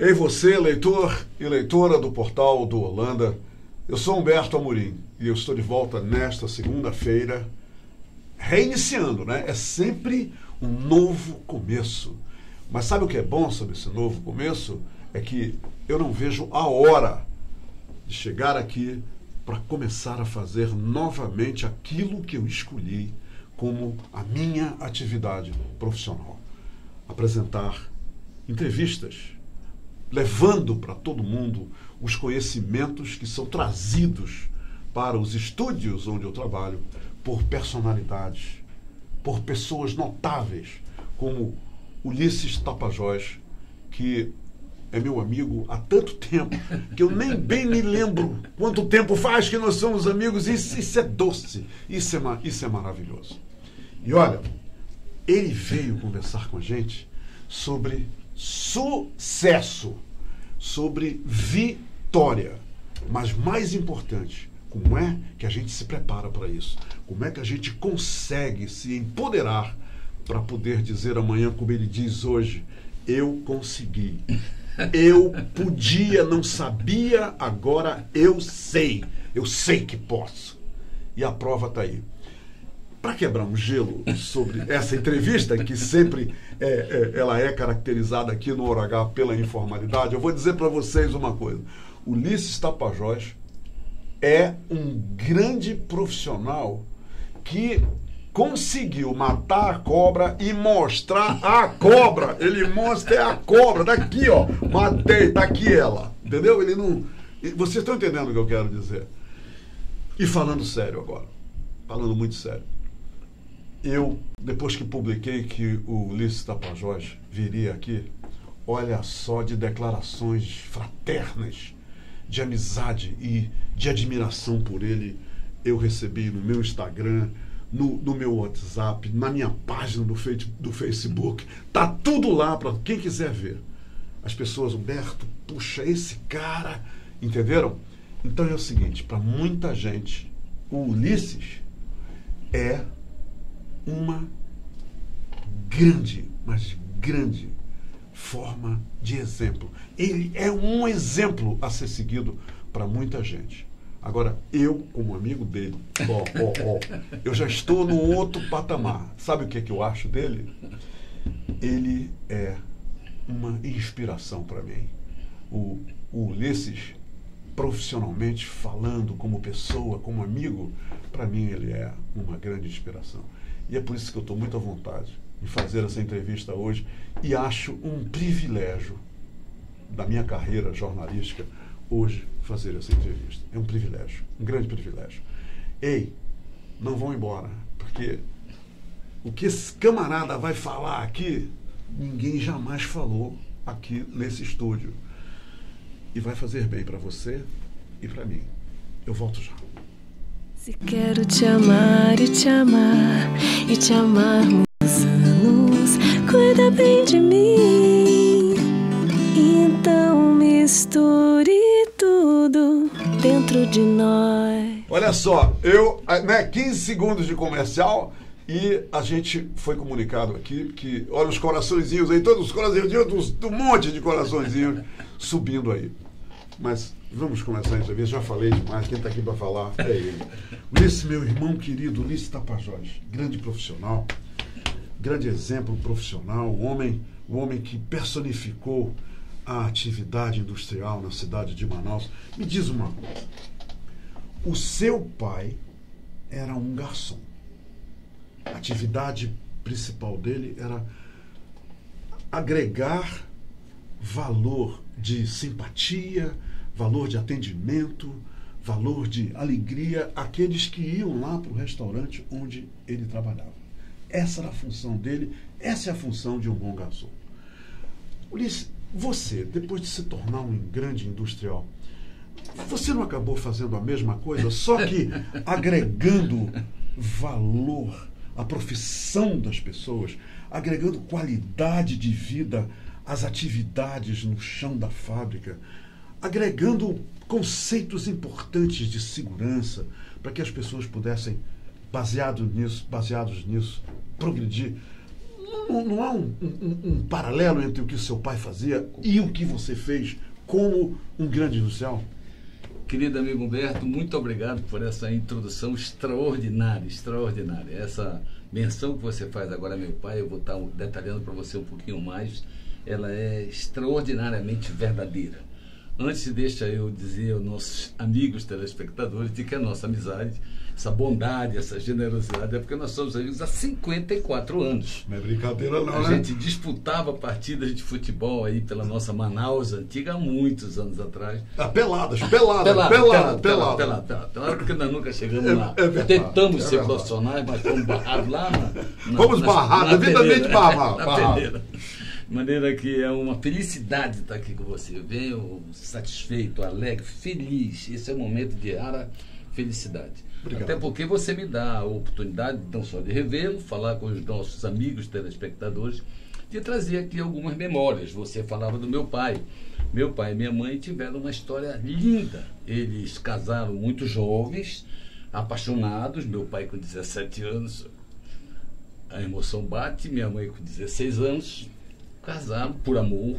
Ei você, leitor e leitora do Portal do Holanda, eu sou Humberto Amorim e eu estou de volta nesta segunda-feira, reiniciando, né? É sempre um novo começo. Mas sabe o que é bom sobre esse novo começo? É que eu não vejo a hora de chegar aqui para começar a fazer novamente aquilo que eu escolhi como a minha atividade profissional. Apresentar entrevistas, levando para todo mundo os conhecimentos que são trazidos para os estúdios onde eu trabalho por personalidades, por pessoas notáveis, como Ulisses Tapajós, que é meu amigo há tanto tempo que eu nem bem me lembro quanto tempo faz que nós somos amigos. Isso é doce, isso é maravilhoso. E olha, ele veio conversar com a gente sobre sucesso, sobre vitória. Mas mais importante, como é que a gente se prepara para isso? Como é que a gente consegue se empoderar para poder dizer amanhã, como ele diz hoje, eu consegui. Eu podia, não sabia, agora eu sei que posso. E a prova está aí. Para quebrar um gelo sobre essa entrevista, que sempre ela é caracterizada aqui no Hora H pela informalidade, eu vou dizer para vocês uma coisa. Ulisses Tapajós é um grande profissional que conseguiu matar a cobra e mostrar a cobra. Ele mostra a cobra. Daqui, ó. Matei, tá aqui ela. Entendeu? Ele não... Vocês estão entendendo o que eu quero dizer? E falando sério agora. Falando muito sério. Eu, depois que publiquei que o Ulisses Tapajós viria aqui, olha só de declarações fraternas, de amizade e de admiração por ele, eu recebi no meu Instagram, no meu WhatsApp, na minha página do Facebook. Tá tudo lá para quem quiser ver. As pessoas, Humberto, puxa, esse cara, entenderam? Então é o seguinte, para muita gente, o Ulisses é uma grande, mas grande forma de exemplo. Ele é um exemplo a ser seguido para muita gente. Agora, eu, como amigo dele, eu já estou no outro patamar. Sabe o que eu acho dele? Ele é uma inspiração para mim. O Ulisses, profissionalmente falando, como pessoa, como amigo, para mim ele é uma grande inspiração. E é por isso que eu estou muito à vontade em fazer essa entrevista hoje e acho um privilégio da minha carreira jornalística hoje fazer essa entrevista. É um privilégio, um grande privilégio. Ei, não vão embora, porque o que esse camarada vai falar aqui, ninguém jamais falou aqui nesse estúdio. E vai fazer bem para você e para mim. Eu volto já. Se quero te amar e te amar e te amar muitos anos, cuida bem de mim. Então misture tudo dentro de nós. Olha só, 15 segundos de comercial e a gente foi comunicado aqui que, olha os coraçõezinhos aí, todos os coraçõezinhos, um monte de coraçõezinhos subindo aí. Mas vamos começar a entrevista, já falei demais, quem está aqui para falar é ele. Ulisses, meu irmão querido, Ulisses Tapajós, grande profissional, grande exemplo profissional, o homem que personificou a atividade industrial na cidade de Manaus. Me diz uma coisa, o seu pai era um garçom, a atividade principal dele era agregar valor de simpatia, valor de atendimento, valor de alegria àqueles que iam lá para o restaurante onde ele trabalhava. Essa era a função dele, essa é a função de um bom garçom. Ulisses, você, depois de se tornar um grande industrial, você não acabou fazendo a mesma coisa, só que agregando valor à profissão das pessoas, agregando qualidade de vida às atividades no chão da fábrica, agregando conceitos importantes de segurança para que as pessoas pudessem, baseados nisso, progredir Não há um paralelo entre o que o seu pai fazia e o que você fez como um grande industrial? Querido amigo Humberto, muito obrigado por essa introdução extraordinária, extraordinária. Essa menção que você faz agora, meu pai, eu vou estar detalhando para você um pouquinho mais, ela é extraordinariamente verdadeira. Antes, deixa eu dizer aos nossos amigos telespectadores de que a nossa amizade, essa bondade, essa generosidade, é porque nós somos amigos há 54 anos. Não é brincadeira não, A né? gente disputava partidas de futebol aí pela nossa Manaus antiga há muitos anos atrás. Pelada, porque nós nunca chegamos lá. verdade, Tentamos ser verdade. profissionais, mas fomos barrados lá Fomos barrados, devidamente barrados. na peneira. De maneira que é uma felicidade estar aqui com você. Eu venho satisfeito, alegre, feliz. Esse é um momento de rara felicidade. Obrigado. Até porque você me dá a oportunidade não só de revê-lo, falar com os nossos amigos telespectadores, de trazer aqui algumas memórias. Você falava do meu pai. Meu pai e minha mãe tiveram uma história linda. Eles casaram muito jovens, apaixonados. Meu pai com 17 anos, a emoção bate. Minha mãe com 16 anos, casaram por amor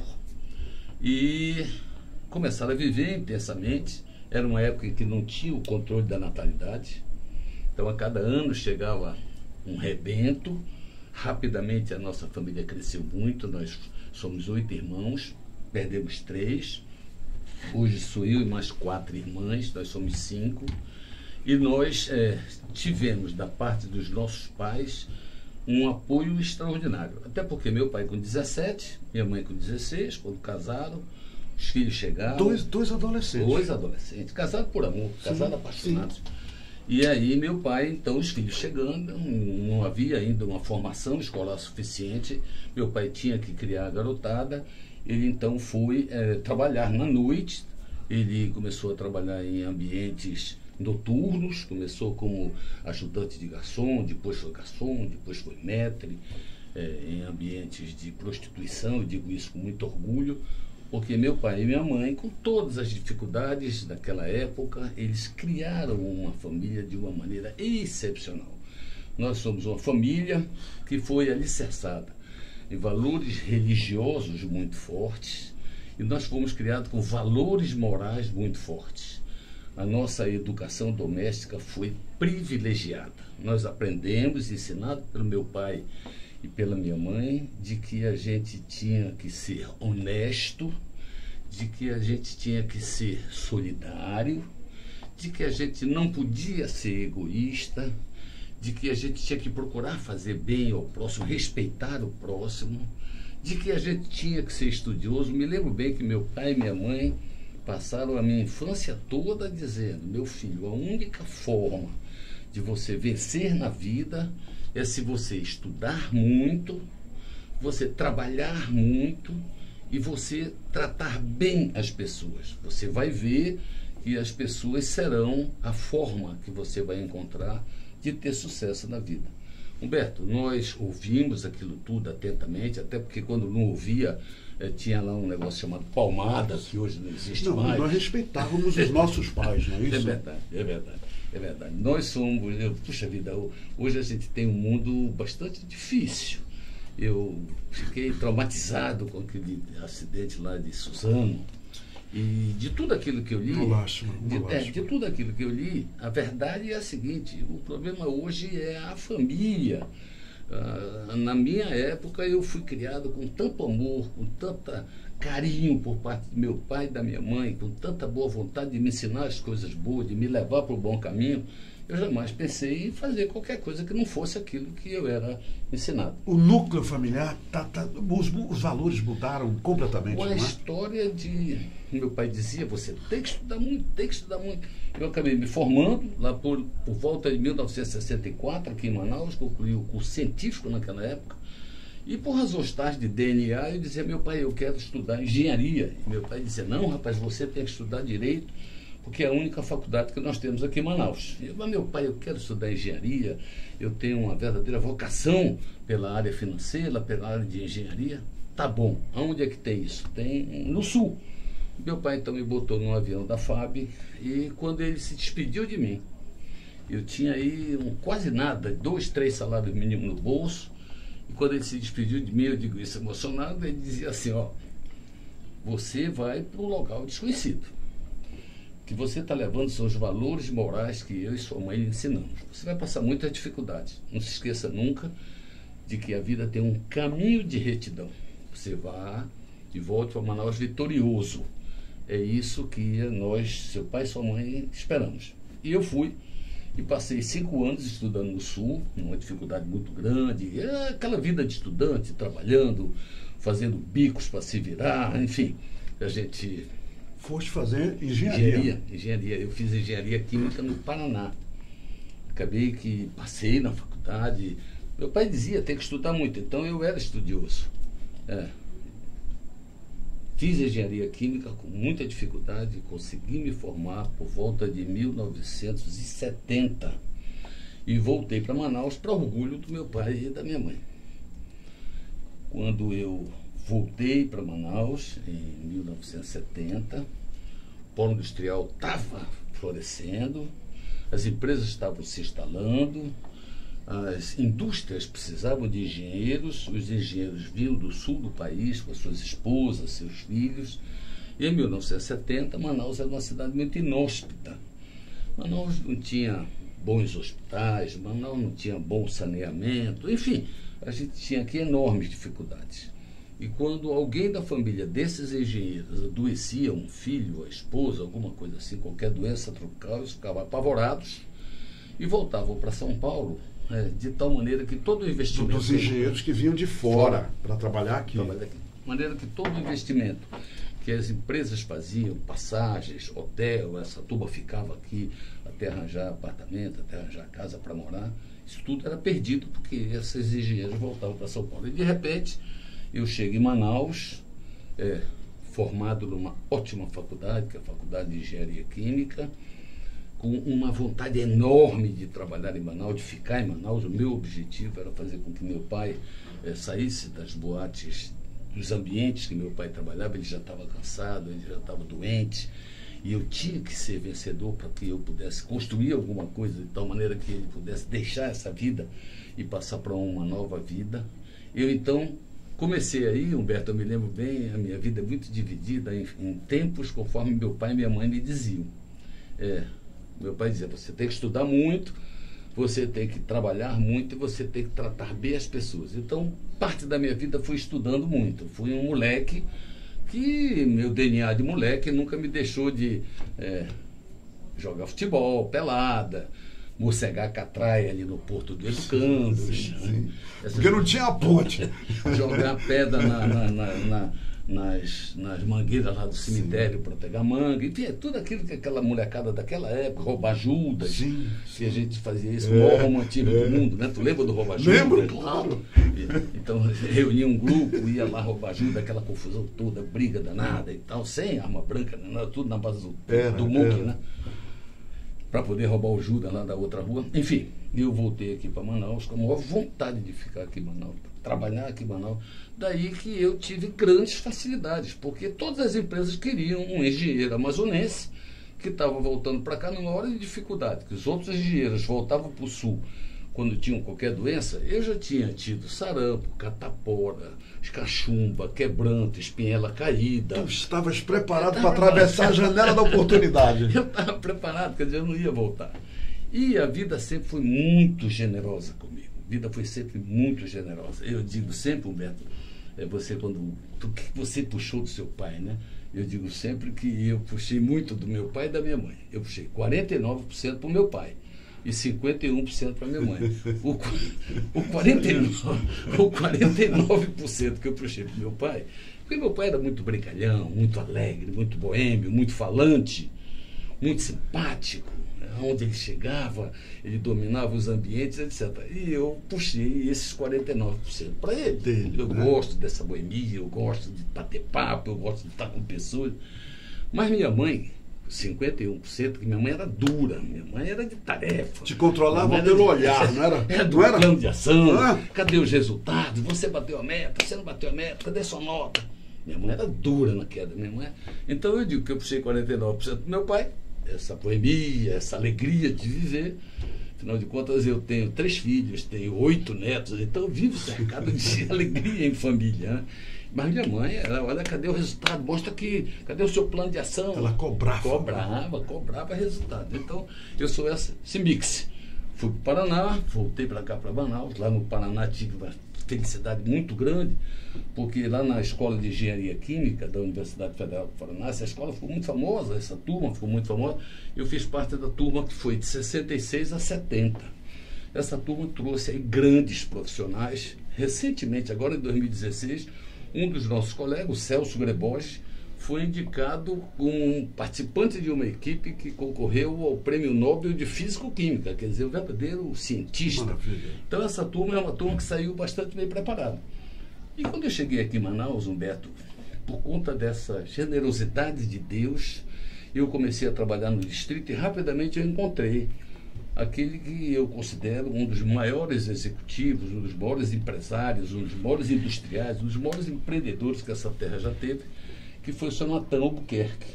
e começaram a viver intensamente. Era uma época em que não tinha o controle da natalidade, então a cada ano chegava um rebento. Rapidamente a nossa família cresceu muito, nós somos 8 irmãos, perdemos 3, hoje sou eu e mais 4 irmãs, nós somos 5, e nós tivemos da parte dos nossos pais um apoio extraordinário, até porque meu pai com 17, minha mãe com 16, quando casaram, os filhos chegaram. Dois adolescentes. 2 adolescentes, casados por amor, casados apaixonados. E aí meu pai, então, os filhos chegando, não havia ainda uma formação escolar suficiente, meu pai tinha que criar a garotada, ele então foi trabalhar na noite, ele começou a trabalhar em ambientes noturnos, começou como ajudante de garçom, depois foi maître, em ambientes de prostituição, eu digo isso com muito orgulho, porque meu pai e minha mãe, com todas as dificuldades daquela época, eles criaram uma família de uma maneira excepcional. Nós somos uma família que foi alicerçada em valores religiosos muito fortes, e nós fomos criados com valores morais muito fortes. A nossa educação doméstica foi privilegiada. Nós aprendemos, ensinado pelo meu pai e pela minha mãe, de que a gente tinha que ser honesto, de que a gente tinha que ser solidário, de que a gente não podia ser egoísta, de que a gente tinha que procurar fazer bem ao próximo, respeitar o próximo, de que a gente tinha que ser estudioso. Me lembro bem que meu pai e minha mãe passaram a minha infância toda dizendo: meu filho, a única forma de você vencer na vida é se você estudar muito, você trabalhar muito e você tratar bem as pessoas. Você vai ver que as pessoas serão a forma que você vai encontrar de ter sucesso na vida. Humberto, nós ouvimos aquilo tudo atentamente, até porque quando não ouvia, tinha lá um negócio chamado palmada, que hoje não existe mais. Nós respeitávamos os nossos pais, não é isso? É verdade. Nós somos, puxa vida, hoje a gente tem um mundo bastante difícil. Eu fiquei traumatizado com aquele acidente lá de Suzano. E de tudo aquilo que eu li, de tudo aquilo que eu li, a verdade é a seguinte: o problema hoje é a família. Na minha época eu fui criado com tanto amor, com tanta carinho por parte do meu pai e da minha mãe, com tanta boa vontade de me ensinar as coisas boas, de me levar para o bom caminho. Eu jamais pensei em fazer qualquer coisa que não fosse aquilo que eu era ensinado. O núcleo familiar, os valores mudaram completamente. A história de... Meu pai dizia: você tem que estudar muito, tem que estudar muito. Eu acabei me formando lá por volta de 1964, aqui em Manaus, concluí o curso científico naquela época. E por razões tais de DNA, eu dizia: meu pai, eu quero estudar engenharia. E meu pai dizia: não, rapaz, você tem que estudar direito, porque é a única faculdade que nós temos aqui em Manaus. Mas meu pai, eu quero estudar engenharia, eu tenho uma verdadeira vocação pela área financeira, pela área de engenharia. Tá bom, aonde é que tem isso? Tem no Sul. Meu pai então me botou num avião da FAB, e quando ele se despediu de mim, eu tinha aí quase nada, 2, 3 salários mínimos no bolso, E quando ele se despediu de mim, eu digo isso emocionado, ele dizia assim, ó, você vai para um local desconhecido. Que você está levando seus valores morais que eu e sua mãe lhe ensinamos. Você vai passar muitas dificuldades. Não se esqueça nunca de que a vida tem um caminho de retidão. Você vá e volte para Manaus vitorioso. É isso que nós, seu pai e sua mãe, esperamos. E eu fui e passei 5 anos estudando no Sul, numa dificuldade muito grande. Aquela vida de estudante, trabalhando, fazendo bicos para se virar, enfim. A gente... Foste fazer engenharia. Engenharia. Eu fiz engenharia química no Paraná. Acabei que passei na faculdade. Meu pai dizia, tem que estudar muito, então eu era estudioso. Fiz engenharia química com muita dificuldade, consegui me formar por volta de 1970 e voltei para Manaus para orgulho do meu pai e da minha mãe. Quando eu voltei para Manaus, em 1970, o polo industrial estava florescendo, as empresas estavam se instalando, as indústrias precisavam de engenheiros, os engenheiros vinham do sul do país com as suas esposas, seus filhos. E em 1970, Manaus era uma cidade muito inóspita. Manaus não tinha bons hospitais, Manaus não tinha bom saneamento, enfim, a gente tinha aqui enormes dificuldades. E quando alguém da família desses engenheiros adoecia, um filho, a esposa, alguma coisa assim, qualquer doença tropical, eles ficavam apavorados e voltavam para São Paulo, de tal maneira que todo o investimento... Dos engenheiros que vinham de fora para trabalhar aqui. De maneira que todo o investimento que as empresas faziam, passagens, hotel, essa turma ficava aqui até arranjar apartamento, até arranjar casa para morar, isso tudo era perdido porque esses engenheiros voltavam para São Paulo. E de repente eu chego em Manaus, formado numa ótima faculdade, que é a Faculdade de Engenharia Química, com uma vontade enorme de trabalhar em Manaus, de ficar em Manaus. O meu objetivo era fazer com que meu pai saísse das boates, dos ambientes que meu pai trabalhava. Ele já estava cansado, ele já estava doente, e eu tinha que ser vencedor para que eu pudesse construir alguma coisa de tal maneira que ele pudesse deixar essa vida e passar para uma nova vida. Eu então comecei aí, Humberto, eu me lembro bem, a minha vida é muito dividida em tempos conforme meu pai e minha mãe me diziam. Meu pai dizia, você tem que estudar muito, você tem que trabalhar muito e você tem que tratar bem as pessoas. Então, parte da minha vida foi estudando muito. Fui um moleque que, meu DNA de moleque nunca me deixou de jogar futebol, pelada, morcegar catraia ali no Porto do Educandos. Sim. Porque não tinha a ponte. Jogar pedra nas mangueiras lá do cemitério para pegar manga, enfim, tudo aquilo que aquela molecada daquela época, roubar Judas, que a gente fazia isso, o maior romantismo do mundo, né? Tu lembra do roubar Judas? Lembro, claro. Então, reunia um grupo, ia lá roubar Judas, aquela confusão toda, briga danada e tal, sem arma branca, né? Tudo na base do muque, né? Para poder roubar o Judas lá da outra rua. Enfim, eu voltei aqui para Manaus com a maior vontade de ficar aqui em Manaus, trabalhar aqui em Manaus. Daí que eu tive grandes facilidades, porque todas as empresas queriam um engenheiro amazonense que estava voltando para cá numa hora de dificuldade, que os outros engenheiros voltavam para o sul quando tinham qualquer doença. Eu já tinha tido sarampo, catapora, cachumba, quebranto, espinhela caída. Tu estavas preparado para atravessar a janela da oportunidade. Eu estava preparado, quer dizer, eu não ia voltar. E a vida sempre foi muito generosa comigo. A vida foi sempre muito generosa. Eu digo sempre, Humberto, você você puxou do seu pai, né? Eu digo sempre que eu puxei muito do meu pai e da minha mãe. Eu puxei 49% para o meu pai e 51% para minha mãe. O 49% que eu puxei para o meu pai, porque meu pai era muito brincalhão, muito alegre, muito boêmio, muito falante, muito simpático. Onde ele chegava, ele dominava os ambientes, etc. E eu puxei esses 49% para ele. Eu gosto dessa boemia, eu gosto de bater papo, eu gosto de estar com pessoas. Mas minha mãe, 51%, que minha mãe era dura, minha mãe era de tarefa. Te controlava pelo olhar, não era? Era do plano de ação, cadê os resultados? Você bateu a meta, você não bateu a meta, cadê sua nota? Minha mãe era dura na queda, minha mãe. Então eu digo que eu puxei 49% do meu pai, essa boemia, essa alegria de viver. Afinal de contas, eu tenho 3 filhos, tenho 8 netos, então eu vivo cercado de alegria em família, né? Mas minha mãe, ela, olha, cadê o resultado? Mostra aqui, cadê o seu plano de ação? Ela cobrava. Cobrava resultado. Então, eu sou esse mix. Fui para o Paraná, voltei para cá, para Manaus. Lá no Paraná tive uma felicidade muito grande, porque lá na Escola de Engenharia Química da Universidade Federal do Paraná, essa escola ficou muito famosa, essa turma ficou muito famosa. Eu fiz parte da turma que foi de 66 a 70. Essa turma trouxe aí grandes profissionais. Recentemente, agora em 2016, um dos nossos colegas, o Celso Grebos, foi indicado como participante de uma equipe que concorreu ao Prêmio Nobel de Físico-Química, quer dizer, o verdadeiro cientista. Maravilha. Então essa turma é uma turma que saiu bastante bem preparada. E quando eu cheguei aqui em Manaus, Humberto, por conta dessa generosidade de Deus, eu comecei a trabalhar no distrito e rapidamente eu encontrei aquele que eu considero um dos maiores executivos, um dos maiores empresários, um dos maiores industriais, um dos maiores empreendedores que essa terra já teve, que foi o seu Natan Albuquerque.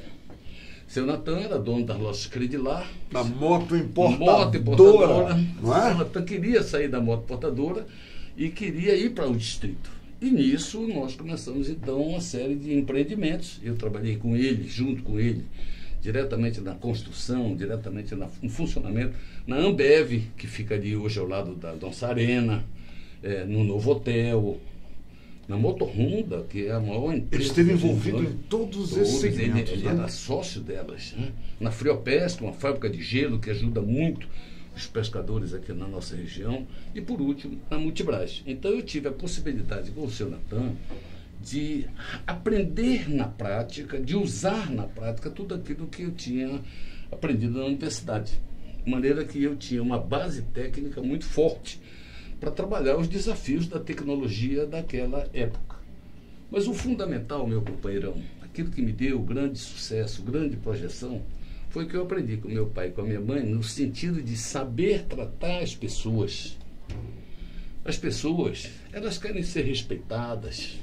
Seu Natan era dono das lojas Credilar. Da moto importadora. Não é? O Natan queria sair da moto importadora e queria ir para o distrito. E nisso nós começamos então uma série de empreendimentos. Eu trabalhei com ele, junto com ele, diretamente na construção, diretamente no funcionamento, na Ambev, que fica ali hoje ao lado da Donça Arena, no novo hotel, na Motor Honda, que é a maior empresa. Ele esteve envolvido em todos esses segmentos. Ele era sócio delas, né? Na Friopesca, uma fábrica de gelo que ajuda muito os pescadores aqui na nossa região. E, por último, na Multibras. Então, eu tive a possibilidade, com o seu Natan, de aprender na prática, de usar na prática tudo aquilo que eu tinha aprendido na universidade. De maneira que eu tinha uma base técnica muito forte para trabalhar os desafios da tecnologia daquela época. Mas o fundamental, meu companheirão, aquilo que me deu grande sucesso, grande projeção, foi que eu aprendi com meu pai e com a minha mãe no sentido de saber tratar as pessoas. As pessoas, elas querem ser respeitadas,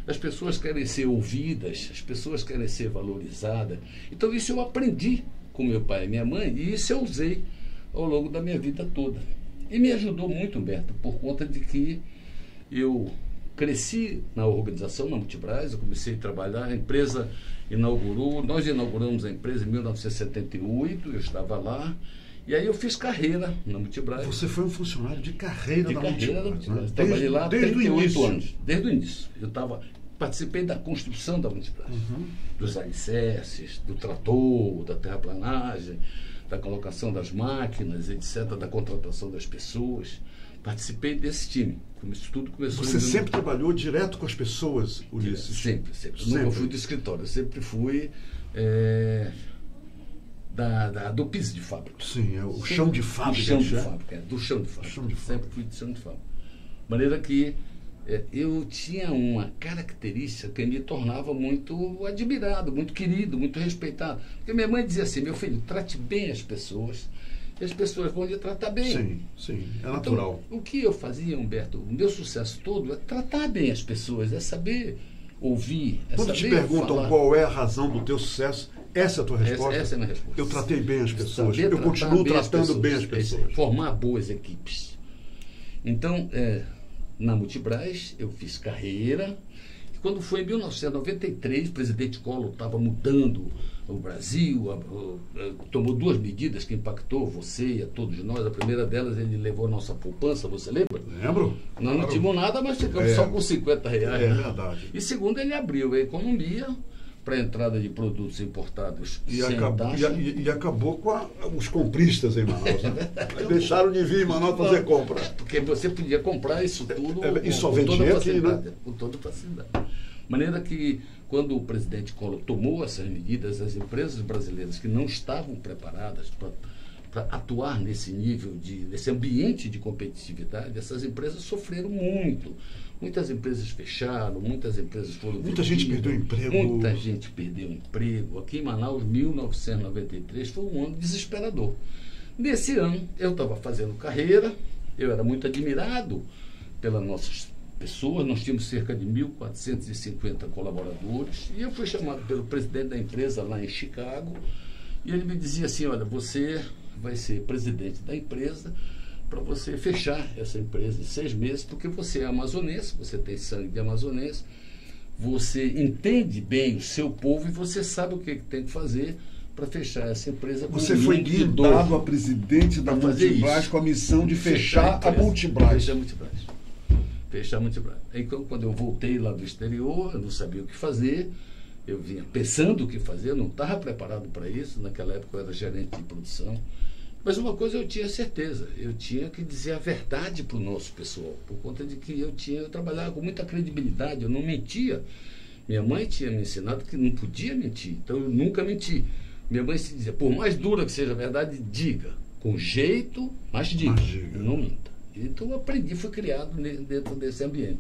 as pessoas querem ser ouvidas, as pessoas querem ser valorizadas. Então isso eu aprendi com meu pai e minha mãe e isso eu usei ao longo da minha vida toda. E me ajudou muito, Humberto, por conta de que eu cresci na organização, na Multibras, eu comecei a trabalhar, a empresa nós inauguramos a empresa em 1978, eu estava lá, e aí eu fiz carreira na Multibras. Você foi um funcionário de carreira da Multibras, né? Trabalhei lá há 38 anos, desde o início. Eu participei da construção da Multibras, dos alicerces, do trator, da terraplanagem, da colocação das máquinas, etc., da contratação das pessoas. Participei desse time. Isso tudo começou. Você sempre trabalhou direto com as pessoas, Ulisses? Sempre. Nunca fui do escritório. Eu sempre fui do piso de fábrica. Sim, é o chão de fábrica. Do chão de fábrica. Sempre fui do chão de fábrica. De maneira que eu tinha uma característica que me tornava muito admirado, muito querido, muito respeitado. Porque minha mãe dizia assim: meu filho, trate bem as pessoas, e as pessoas vão lhe tratar bem. Sim, é natural. Então, o que eu fazia, Humberto, o meu sucesso todo é tratar bem as pessoas, é saber ouvir, Quando te perguntam falar. Qual é a razão do teu sucesso, essa é a tua resposta? Essa é a minha resposta. Eu tratei bem as pessoas, Saber eu continuo tratando bem as pessoas. Formar boas equipes. Então, na Multibras, eu fiz carreira. E quando foi em 1993, o presidente Collor estava mudando o Brasil, tomou 2 medidas que impactou você e a todos nós. A primeira delas, ele levou a nossa poupança, você lembra? Lembro. Nós não tínhamos nada, mas ficamos só com R$50. É verdade. E segundo, ele abriu a economia para a entrada de produtos importados e acabou com os compristas em Manaus, né? Deixaram de vir em Manaus fazer compra. Porque você podia comprar isso tudo e só vendia aqui, né? Com toda facilidade. De maneira que, quando o presidente Collor tomou essas medidas, as empresas brasileiras que não estavam preparadas para atuar nesse nível, nesse ambiente de competitividade, essas empresas sofreram muito. Muitas empresas fecharam, muitas empresas foram vendidas. Muita gente perdeu emprego. Muita gente perdeu emprego. Aqui em Manaus, 1993, foi um ano desesperador. Nesse ano, eu estava fazendo carreira, eu era muito admirado pelas nossas pessoas, nós tínhamos cerca de 1.450 colaboradores, e eu fui chamado pelo presidente da empresa lá em Chicago, e ele me dizia assim: olha, você vai ser presidente da empresa para você fechar essa empresa em 6 meses, porque você é amazonense, você tem sangue de amazonense, você entende bem o seu povo e você sabe o que tem que fazer para fechar essa empresa. Você foi guindado a presidente da Multibras com a missão de fechar a Multibras. Fechar a Multibras. Então, quando eu voltei lá do exterior, eu não sabia o que fazer, eu vinha pensando o que fazer, eu não estava preparado para isso, naquela época eu era gerente de produção. Mas uma coisa eu tinha certeza, eu tinha que dizer a verdade para o nosso pessoal, por conta de que eu trabalhava com muita credibilidade, eu não mentia. Minha mãe tinha me ensinado que não podia mentir, então eu nunca menti. Minha mãe se dizia, por mais dura que seja a verdade, diga, com jeito, mas diga, não minta. Então eu aprendi, fui criado dentro desse ambiente.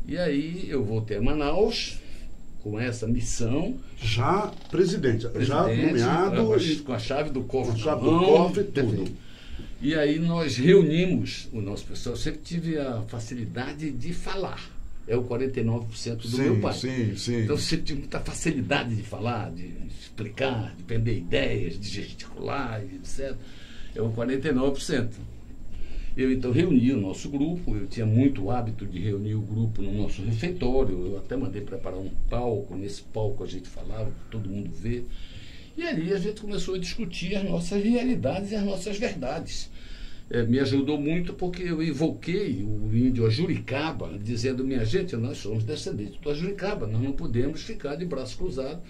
E aí eu voltei a Manaus com essa missão. Já presidente já nomeado. Com a chave do cofre. Com a chave do cofre e tudo. E aí nós reunimos o nosso pessoal. Eu sempre tive a facilidade de falar. É o 49% do meu pai. Sim. Então eu sempre tive muita facilidade de falar, de explicar, de vender ideias, de gesticular, etc. É o 49%. Eu então reuni o nosso grupo, eu tinha muito hábito de reunir o grupo no nosso refeitório, eu até mandei preparar um palco, nesse palco a gente falava, todo mundo vê. E ali a gente começou a discutir as nossas realidades e as nossas verdades. Me ajudou muito porque eu invoquei o índio Ajuricaba, dizendo, minha gente, nós somos descendentes do Ajuricaba, nós não podemos ficar de braço cruzado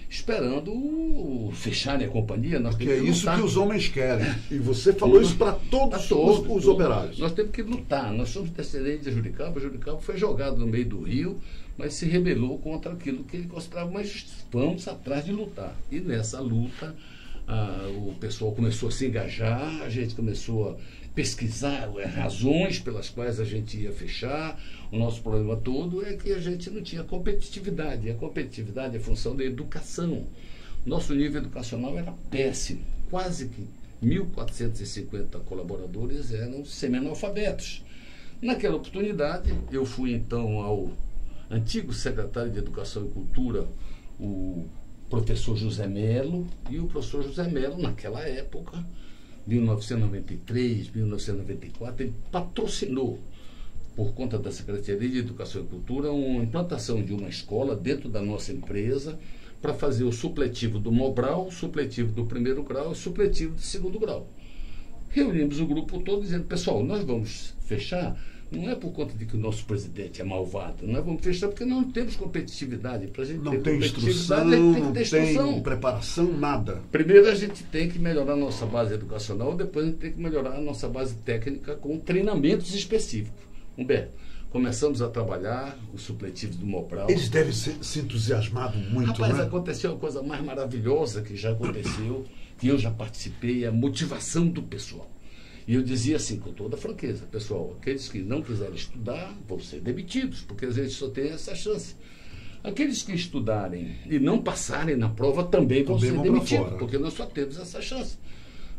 esperando fecharem a companhia. Nós temos que lutar. Que os homens querem. E você falou isso para todos os operários. Nós temos que lutar. Nós somos descendentes de Ajuricaba. Ajuricaba foi jogado no meio do rio, mas se rebelou contra aquilo que ele considerava. Mas vamos atrás de lutar. E nessa luta, o pessoal começou a se engajar, a gente começou a pesquisar razões pelas quais a gente ia fechar. O nosso problema todo é que a gente não tinha competitividade. E a competitividade é função da educação. Nosso nível educacional era péssimo. Quase que 1.450 colaboradores eram semi-analfabetos. Naquela oportunidade, eu fui então ao antigo secretário de Educação e Cultura, o professor José Melo, e o professor José Melo, naquela época, 1993, 1994, ele patrocinou, por conta da Secretaria de Educação e Cultura, uma implantação de uma escola dentro da nossa empresa para fazer o supletivo do Mobral, o supletivo do 1º grau e o supletivo do 2º grau. Reunimos o grupo todo dizendo, pessoal, nós vamos fechar, não é por conta de que o nosso presidente é malvado, nós vamos fechar porque nós não temos competitividade. Para a gente não tem instrução, não tem preparação, nada. Primeiro a gente tem que melhorar a nossa base educacional, depois a gente tem que melhorar a nossa base técnica com treinamentos específicos. Humberto, começamos a trabalhar os supletivos do Mobral. Eles devem se entusiasmado muito, Rapaz, né? Aconteceu uma coisa mais maravilhosa que já aconteceu, que eu já participei, a motivação do pessoal. E eu dizia assim, com toda franqueza, pessoal, aqueles que não quiserem estudar vão ser demitidos, porque a gente só tem essa chance. Aqueles que estudarem e não passarem na prova também vão ser demitidos, porque nós só temos essa chance.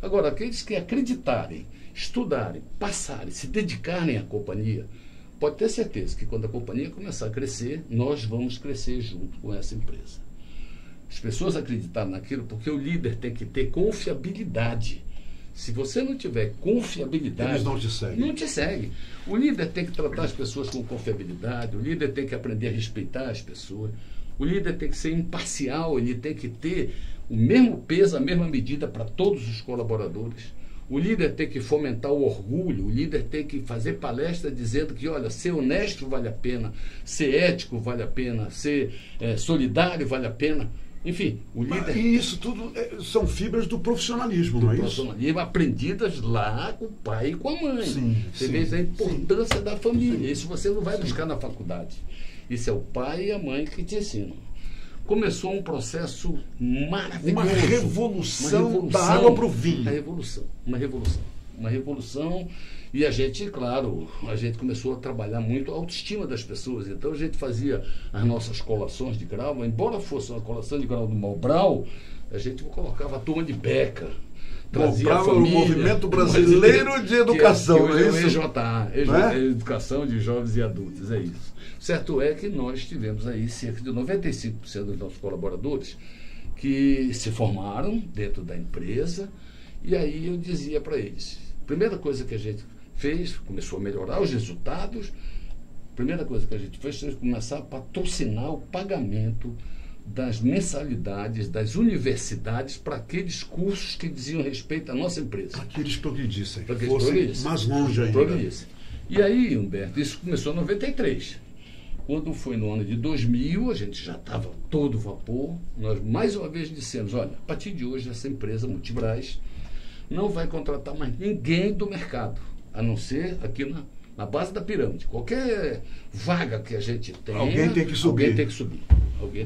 Agora, aqueles que acreditarem, estudarem, passarem, se dedicarem à companhia, pode ter certeza que quando a companhia começar a crescer, nós vamos crescer junto com essa empresa. As pessoas acreditaram naquilo porque o líder tem que ter confiabilidade. Se você não tiver confiabilidade, eles não te seguem. Não te seguem. O líder tem que tratar as pessoas com confiabilidade, o líder tem que aprender a respeitar as pessoas, o líder tem que ser imparcial, ele tem que ter o mesmo peso, a mesma medida para todos os colaboradores. O líder tem que fomentar o orgulho, o líder tem que fazer palestra dizendo que, olha, ser honesto vale a pena, ser ético vale a pena, ser solidário vale a pena. Enfim, o líder... E isso tudo são fibras do profissionalismo, não é isso? Do profissionalismo aprendidas lá com o pai e com a mãe. Você vê a importância da família. Isso você não vai buscar na faculdade. Isso é o pai e a mãe que te ensinam. Começou um processo maravilhoso. Uma revolução da água para o vinho. Uma revolução. E a gente, claro, a gente começou a trabalhar muito a autoestima das pessoas. Então a gente fazia as nossas colações de grau, embora fosse uma colação de grau do Mobral, a gente colocava a turma de beca. Mobral é o Movimento Brasileiro de Educação, não é isso? EJA, Educação de Jovens e Adultos, é isso. Certo é que nós tivemos aí cerca de 95% dos nossos colaboradores que se formaram dentro da empresa E aí eu dizia para eles, primeira coisa que a gente fez, começou a melhorar os resultados, primeira coisa que a gente fez foi começar a patrocinar o pagamento das mensalidades das universidades para aqueles cursos que diziam respeito à nossa empresa. Para que eles progredissem, Para que fossem progredissem. mais longe ainda. Progredissem. E aí, Humberto, isso começou em 93. Quando foi no ano de 2000, a gente já estava todo vapor. Nós, mais uma vez, dissemos, olha, a partir de hoje, essa empresa, Multibras, não vai contratar mais ninguém do mercado, a não ser aqui na base da pirâmide. Qualquer vaga que a gente tenha, alguém tem que subir. Alguém tem que subir.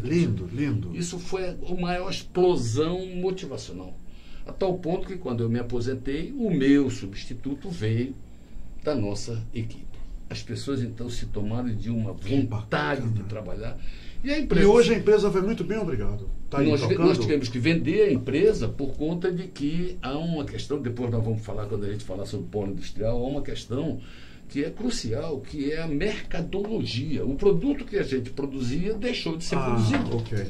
Lindo, lindo. Isso foi a maior explosão motivacional. A tal ponto que, quando eu me aposentei, o meu substituto veio da nossa equipe. As pessoas, então, se tomaram de uma vontade de trabalhar. E hoje a empresa vai muito bem, obrigado. Tá aí nós tivemos que vender a empresa por conta de que há uma questão, depois nós vamos falar, quando a gente falar sobre o polo industrial, há uma questão que é crucial, que é a mercadologia. O produto que a gente produzia deixou de ser produzido. Ok.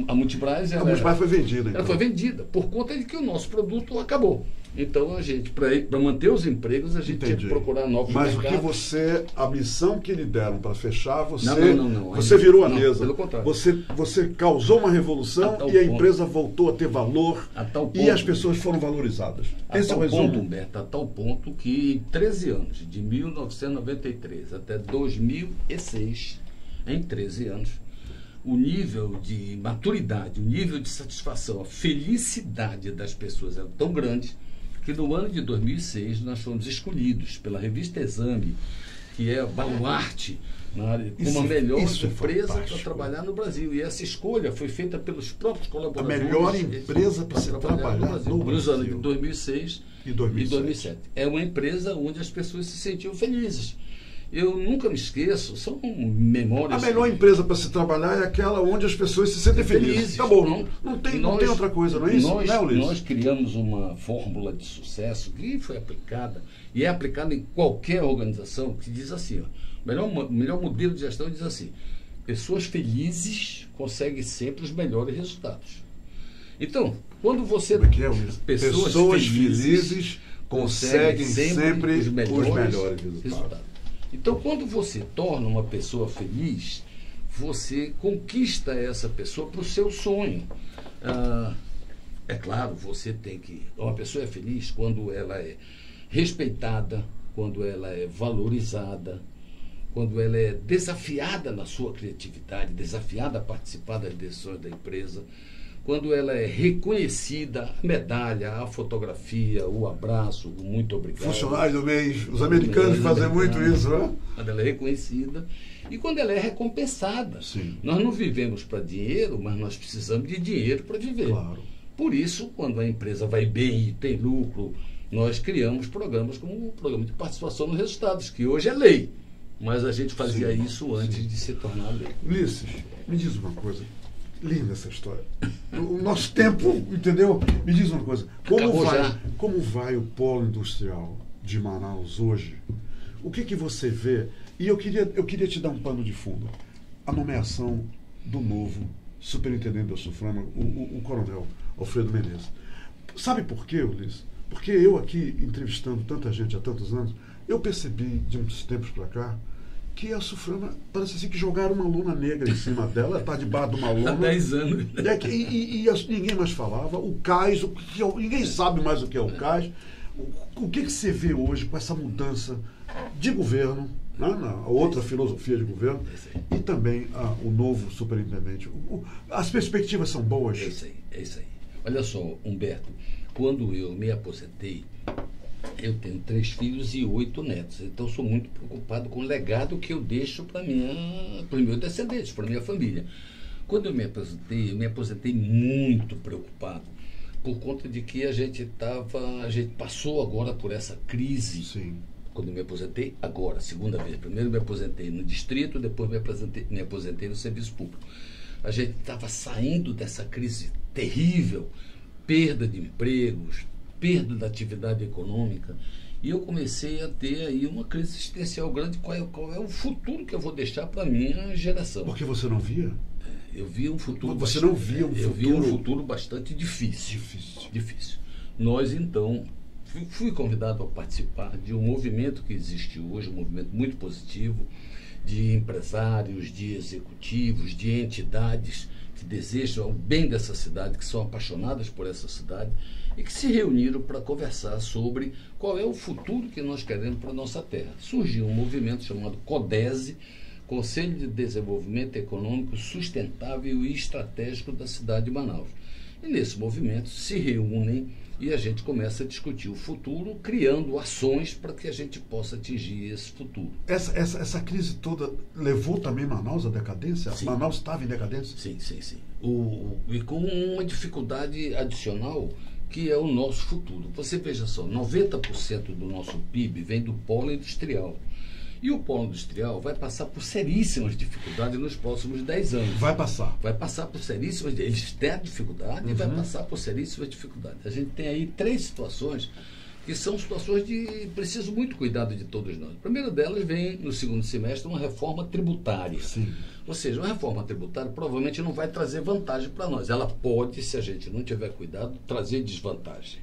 A Multibras, a Multibras foi vendida. Ela foi vendida por conta de que o nosso produto acabou. Então, a gente, para manter os empregos, a gente tinha que procurar novos mercados. Mas o que você, a missão que lhe deram para fechar, você Não, virou a mesa. Pelo contrário. Você causou uma revolução e a empresa voltou a ter valor e as pessoas foram valorizadas. Esse é o resumo. Humberto, a tal ponto que em 13 anos, de 1993 até 2006, em 13 anos, o nível de maturidade, o nível de satisfação, a felicidade das pessoas era tão grande que no ano de 2006 nós fomos escolhidos pela revista Exame, que é a baluarte na área, como a melhor empresa para trabalhar no Brasil. E essa escolha foi feita pelos próprios colaboradores. A melhor empresa para se trabalhar no Brasil. Nos anos de 2006 e 2007. É uma empresa onde as pessoas se sentiam felizes. Eu nunca me esqueço, são memórias. A melhor empresa para se trabalhar é aquela onde as pessoas se sentem felizes. Acabou. Não tem outra coisa, não é isso? Nós criamos uma fórmula de sucesso que foi aplicada, e é aplicada em qualquer organização, que diz assim, o melhor modelo de gestão diz assim, pessoas felizes conseguem sempre os melhores resultados. Então, quando você... Como é que é isso? Pessoas felizes conseguem sempre os melhores resultados. Então, quando você torna uma pessoa feliz, você conquista essa pessoa para o seu sonho. É claro, você tem que... Uma pessoa é feliz quando ela é respeitada, quando ela é valorizada, quando ela é desafiada na sua criatividade, desafiada a participar das decisões da empresa, quando ela é reconhecida, a medalha, a fotografia, o abraço, o muito obrigado. Funcionário do mês, os americanos fazem muito isso, né? Quando ela é reconhecida e quando ela é recompensada. Sim. Nós não vivemos para dinheiro, mas nós precisamos de dinheiro para viver. Claro. Por isso, quando a empresa vai bem e tem lucro, nós criamos programas como o Programa de Participação nos Resultados, que hoje é lei, mas a gente fazia isso antes de se tornar lei. Ulisses, me diz uma coisa. Linda essa história. O nosso tempo, entendeu? Me diz uma coisa. Como vai o polo industrial de Manaus hoje? O que você vê? E eu queria te dar um pano de fundo. A nomeação do novo superintendente da Suframa, o coronel Alfredo Menezes. Sabe por quê, Ulisses? Porque eu aqui, entrevistando tanta gente há tantos anos, eu percebi de uns tempos para cá que a Suframa, parece assim que jogaram uma lona negra em cima dela, ela está debaixo de uma lona. Há 10 anos. Ninguém mais falava. O CAIS, ninguém sabe mais o que é o CAIS. O que você vê hoje com essa mudança de governo, né, a outra filosofia de governo, e também o novo superintendente? As perspectivas são boas? É isso aí. Olha só, Humberto, quando eu me aposentei, eu tenho 3 filhos e 8 netos, então sou muito preocupado com o legado que eu deixo para os meus descendentes, para a minha família. Quando eu me aposentei muito preocupado, por conta de que a gente passou agora por essa crise. Sim. Quando eu me aposentei, agora, segunda vez. Primeiro me aposentei no distrito, depois me aposentei no serviço público. A gente estava saindo dessa crise terrível, perda de empregos, perda da atividade econômica, e eu comecei a ter aí uma crise existencial grande. Qual é o futuro que eu vou deixar para a minha geração? Porque você não via? Eu via um futuro... Você não via um futuro... Eu via um futuro bastante difícil. nós então, fui convidado a participar de um movimento que existe hoje, um movimento muito positivo, de empresários, de executivos, de entidades que desejam o bem dessa cidade, que são apaixonadas por essa cidade e que se reuniram para conversar sobre qual é o futuro que nós queremos para a nossa terra. Surgiu um movimento chamado CODESE, Conselho de Desenvolvimento Econômico Sustentável e Estratégico da cidade de Manaus. E nesse movimento se reúnem e a gente começa a discutir o futuro, criando ações para que a gente possa atingir esse futuro. Essa crise toda levou também Manaus à decadência? Sim. Manaus estava em decadência? Sim. E com uma dificuldade adicional, que é o nosso futuro. Você veja só, 90% do nosso PIB vem do polo industrial. E o polo industrial vai passar por seríssimas dificuldades nos próximos 10 anos. Vai passar. Vai passar por seríssimas... Eles têm a dificuldade e vai passar por seríssimas dificuldades. A gente tem aí 3 situações que são situações de preciso muito cuidado de todos nós. A primeira delas vem, no segundo semestre, uma reforma tributária. Sim. Ou seja, uma reforma tributária provavelmente não vai trazer vantagem para nós. Ela pode, se a gente não tiver cuidado, trazer desvantagem.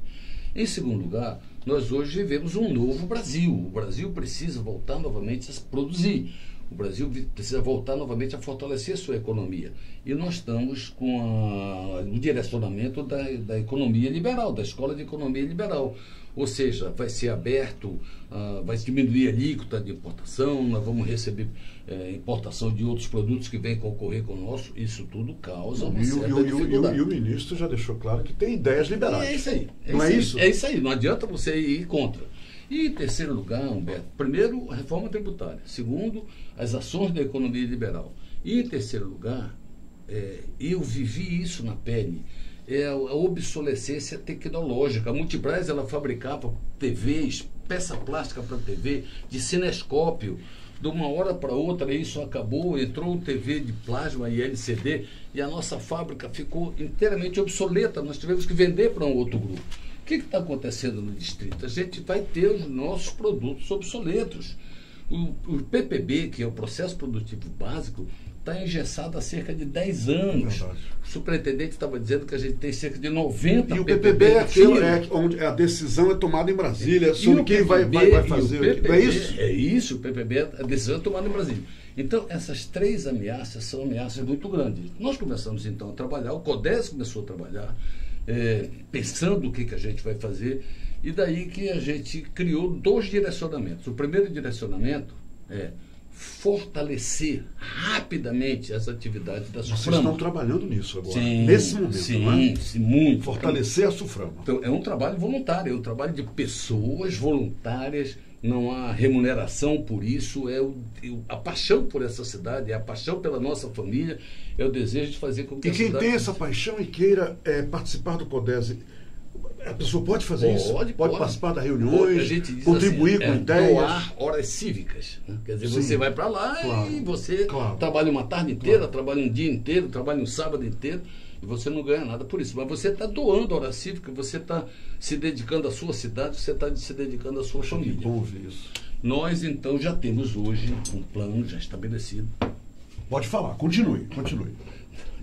Em segundo lugar, nós hoje vivemos um novo Brasil. O Brasil precisa voltar novamente a produzir. O Brasil precisa voltar novamente a fortalecer a sua economia. E nós estamos com o direcionamento da economia liberal, da Escola de Economia Liberal. Ou seja, vai ser aberto, vai diminuir a alíquota de importação, nós vamos receber importação de outros produtos que vêm concorrer com o nosso. Isso tudo causa uma certa dificuldade. E o ministro já deixou claro que tem ideias liberais. É isso aí. Não é isso? É isso aí, não adianta você ir contra. E em terceiro lugar, Humberto, primeiro, a reforma tributária. Segundo, as ações da economia liberal. E em terceiro lugar, eu vivi isso na pele, a obsolescência tecnológica. A Multibras, ela fabricava TVs, peça plástica para TV, de cinescópio. De uma hora para outra isso acabou, entrou TV de plasma e LCD e a nossa fábrica ficou inteiramente obsoleta. Nós tivemos que vender para um outro grupo. O que está acontecendo no distrito? A gente vai ter os nossos produtos obsoletos. O PPB, que é o Processo Produtivo Básico, está engessado há cerca de 10 anos. Verdade. O superintendente estava dizendo que a gente tem cerca de 90 E o PPB é aquele onde a decisão é tomada em Brasília sobre quem vai fazer. Não é isso? É isso, o PPB, a decisão é tomada em Brasília. Então, essas 3 ameaças são ameaças muito grandes. Nós começamos, então, a trabalhar, o CODES começou a trabalhar, pensando o que a gente vai fazer, e daí que a gente criou 2 direcionamentos. O primeiro direcionamento é fortalecer rapidamente as atividades da SUFRAMA. Vocês estão trabalhando nisso agora, sim, nesse momento, sim, não é? Sim, muito. Fortalecer a SUFRAMA. Então, é um trabalho voluntário, é um trabalho de pessoas voluntárias, não há remuneração por isso, a paixão por essa cidade, é a paixão pela nossa família, é o desejo de fazer com que a cidade... E quem tem essa paixão e queira participar do CODES, a pessoa pode fazer isso? Pode participar das reuniões, contribuir com ideias? Doar horas cívicas. Né? Quer dizer, você vai para lá e você trabalha uma tarde inteira, trabalha um dia inteiro, trabalha um sábado inteiro, e você não ganha nada por isso. Mas você está doando hora cívica, você está se dedicando à sua cidade, você está se dedicando à sua família. Que bom ouvir isso. Nós, então, já temos hoje um plano já estabelecido. Pode falar, continue.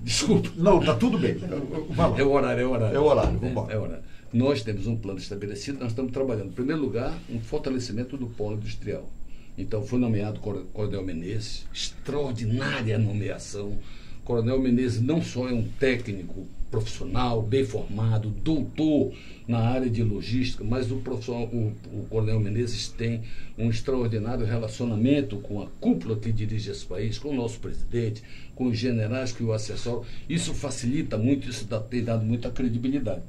Desculpa. Não, está tudo bem. Vai lá. É o horário, vamos embora. É o horário. Nós temos um plano estabelecido, nós estamos trabalhando, em primeiro lugar, um fortalecimento do polo industrial. Então, foi nomeado Coronel Menezes, extraordinária nomeação. Coronel Menezes não só é um técnico profissional, bem formado, doutor na área de logística, mas o Coronel Menezes tem um extraordinário relacionamento com a cúpula que dirige esse país, com o nosso presidente, com os generais que o assessoram. Isso facilita muito, isso tem dado muita credibilidade.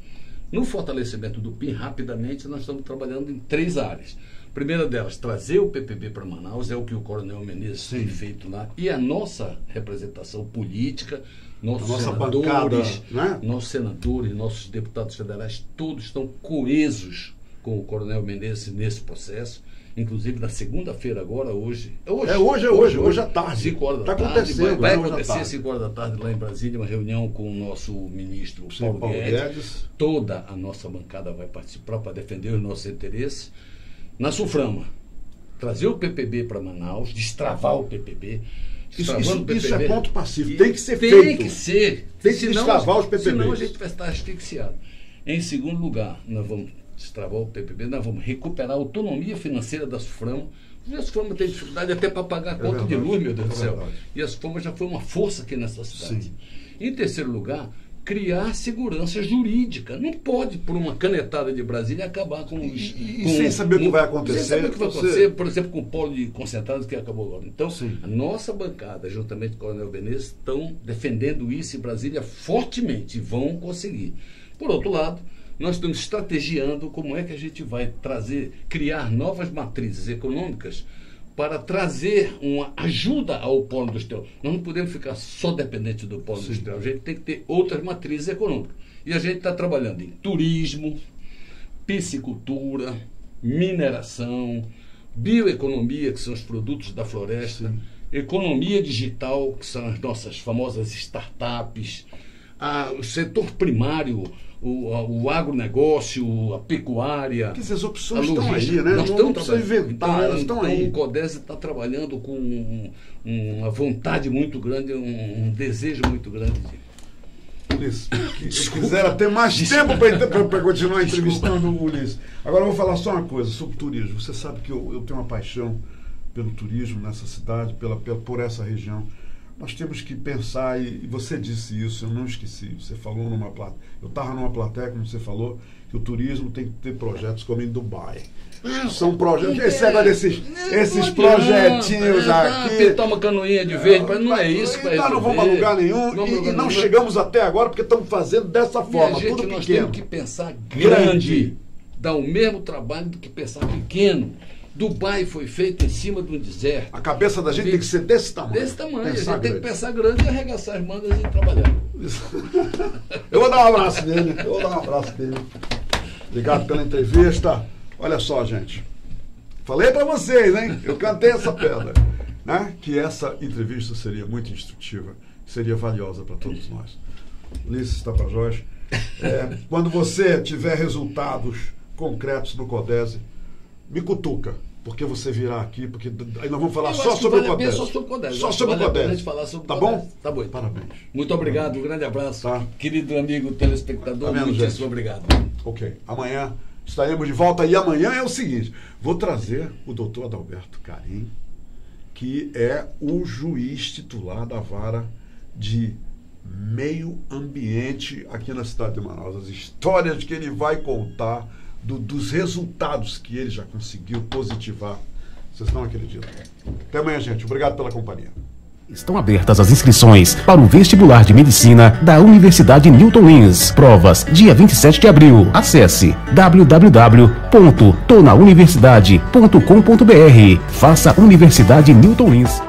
No fortalecimento do PIN, rapidamente, nós estamos trabalhando em 3 áreas. A primeira delas, trazer o PPB para Manaus, é o que o Coronel Menezes tem feito lá. E a nossa representação política, nossos senadores, né? Nossos senadores, nossos deputados federais, todos estão coesos com o Coronel Menezes nesse processo. Inclusive, na segunda-feira agora, hoje à tarde. 5 horas da tarde. Acontecendo, vai acontecer 5 horas da tarde lá em Brasília, uma reunião com o nosso ministro Paulo Guedes. Toda a nossa bancada vai participar para defender os nossos interesses. Na SUFRAMA, trazer o PPB para Manaus, destravar o PPB. Isso é ponto pacífico, tem que ser feito. Tem que ser. Tem que destravar os PPBs. Senão a gente vai estar asfixiado. Em segundo lugar, nós vamos destravar o PPP, nós vamos recuperar a autonomia financeira da SUFRAM. A SUFRAM tem dificuldade até para pagar a conta de luz, meu Deus do céu. E a SUFRAM já foi uma força aqui nessa cidade. Sim. Em terceiro lugar, criar segurança jurídica. Não pode, por uma canetada de Brasília, acabar com os... E sem saber o que vai acontecer. Sem saber o que vai acontecer, por exemplo, com o polo de concentrados que acabou agora. Então, Sim. a nossa bancada, juntamente com o Coronel Benez, estão defendendo isso em Brasília fortemente e vão conseguir. Por outro lado, nós estamos estrategiando como é que a gente vai criar novas matrizes econômicas para trazer uma ajuda ao polo industrial. Nós não podemos ficar só dependentes do polo industrial, a gente tem que ter outras matrizes econômicas. E a gente está trabalhando em turismo, piscicultura, mineração, bioeconomia, que são os produtos da floresta, economia digital, que são as nossas famosas startups, o setor primário, o agronegócio, a pecuária. Quer dizer, as opções estão aí, né? Nós não precisa inventar, então, elas estão aí. O CODESE está trabalhando com uma vontade muito grande, um desejo muito grande. Ulisses, eu quisera ter mais tempo para continuar entrevistando o Ulisses. Agora eu vou falar só uma coisa sobre turismo. Você sabe que eu tenho uma paixão pelo turismo nessa cidade, por essa região. Nós temos que pensar, e você disse isso, eu não esqueci, você falou numa plateia, eu estava numa plateia, como você falou, que o turismo tem que ter projetos como em Dubai. São projetos, esses projetinhos aqui. Pintar uma canoinha de verde, mas não é isso. Nós não vamos a lugar nenhum e não chegamos até agora porque estamos fazendo dessa forma, tudo pequeno. Nós temos que pensar grande, dá o mesmo trabalho do que pensar pequeno. Dubai foi feito em cima de um deserto. A cabeça da gente tem que ser desse tamanho. Desse tamanho. A gente tem que pensar grande e arregaçar as mangas e trabalhar. Eu vou dar um abraço dele. Obrigado pela entrevista. Olha só, gente. Falei para vocês, hein? Eu cantei essa pedra. Né? Que essa entrevista seria muito instrutiva, seria valiosa para todos nós. Ulisses Tapajós. Quando você tiver resultados concretos no CODESE, me cutuca, porque você virá aqui, porque aí nós vamos falar só sobre o CODESE. Só sobre o CODESE. Tá bom? Tá bom. Parabéns. Muito obrigado, um grande abraço. Tá. Querido amigo telespectador, muitíssimo obrigado. Ok. Amanhã estaremos de volta e amanhã é o seguinte, vou trazer o doutor Adalberto Carim, que é o juiz titular da vara de meio ambiente aqui na cidade de Manaus. As histórias que ele vai contar dos resultados que ele já conseguiu positivar. Vocês não acreditam. Até amanhã, gente. Obrigado pela companhia. Estão abertas as inscrições para o vestibular de medicina da Universidade Newton Lins. Provas dia 27 de abril. Acesse www.tonauniversidade.com.br. Faça Universidade Newton Lins.